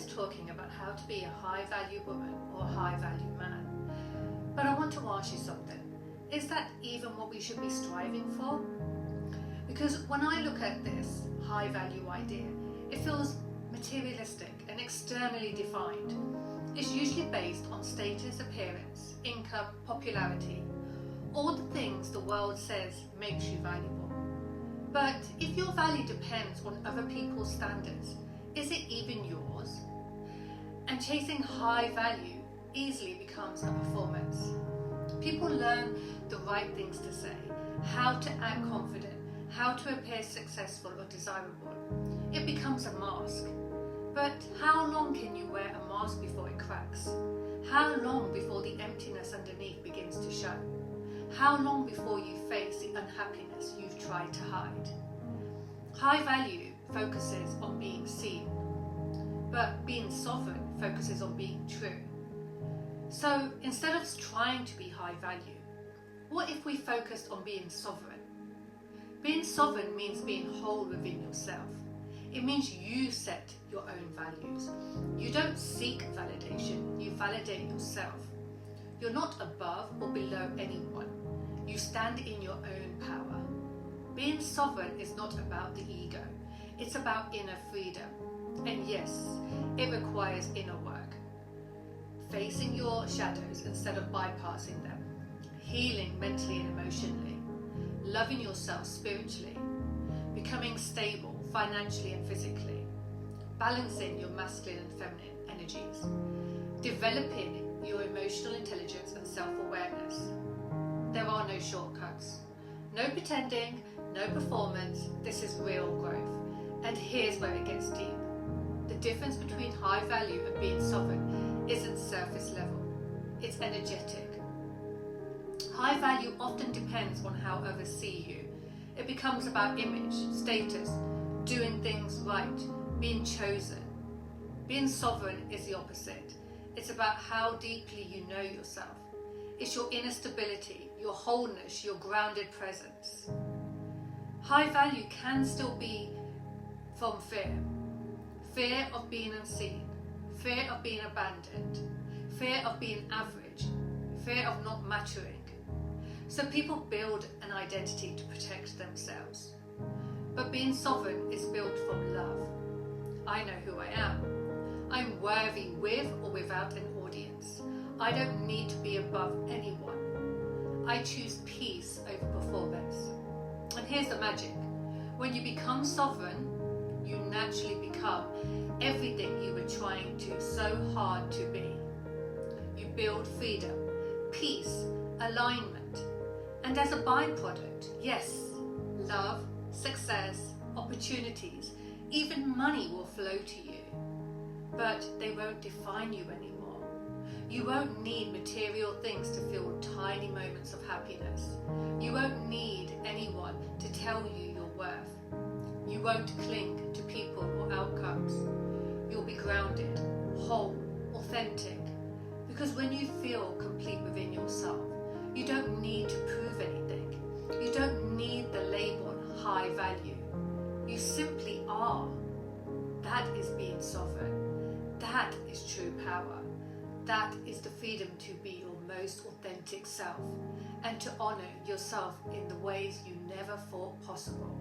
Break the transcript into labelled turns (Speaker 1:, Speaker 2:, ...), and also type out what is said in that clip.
Speaker 1: always talking about how to be a high value woman or a high value man. But I want to ask you something. Is that even what we should be striving for? Because when I look at this high value idea, it feels materialistic and externally defined. It's usually based on status, appearance, income, popularity, all the things the world says makes you valuable. But if your value depends on other people's standards, is it even yours? And chasing high value easily becomes a performance. People learn the right things to say, how to act confident, how to appear successful or desirable. It becomes a mask. But how long can you wear a mask before it cracks? How long before the emptiness underneath begins to show? How long before you face the unhappiness you've tried to hide? High value focuses on being seen, but being sovereign focuses on being true. So instead of trying to be high value, what if we focused on being sovereign? Being sovereign means being whole within yourself. It means you set your own values. You don't seek validation, you validate yourself. You're not above or below anyone. You stand in your own power. Being sovereign is not about the ego, it's about inner freedom. And yes, it requires inner work. Facing your shadows instead of bypassing them. Healing mentally and emotionally. Loving yourself spiritually. Becoming stable financially and physically. Balancing your masculine and feminine energies. Developing your emotional intelligence and self-awareness. There are no shortcuts. No pretending, no performance. This is real growth. And here's where it gets deep. The difference between high value and being sovereign isn't surface level. It's energetic. High value often depends on how others see you. It becomes about image, status, doing things right, being chosen. Being sovereign is the opposite. It's about how deeply you know yourself. It's your inner stability, your wholeness, your grounded presence. High value can still be from fear. Fear of being unseen, fear of being abandoned, fear of being average, fear of not mattering. So people build an identity to protect themselves. But being sovereign is built from love. I know who I am. I'm worthy with or without an audience. I don't need to be above anyone. I choose peace over performance. And here's the magic. When you become sovereign, you naturally become everything you were trying to so hard to be. You build freedom, peace, alignment. And as a byproduct, yes, love, success, opportunities, even money will flow to you. But they won't define you anymore. You won't need material things to feel tiny moments of happiness. You won't need anyone to tell you your worth. You won't cling to people or outcomes. You'll be grounded, whole, authentic. Because when you feel complete within yourself, you don't need to prove anything. You don't need the label high value. You simply are. That is being sovereign. That is true power. That is the freedom to be your most authentic self and to honor yourself in the ways you never thought possible.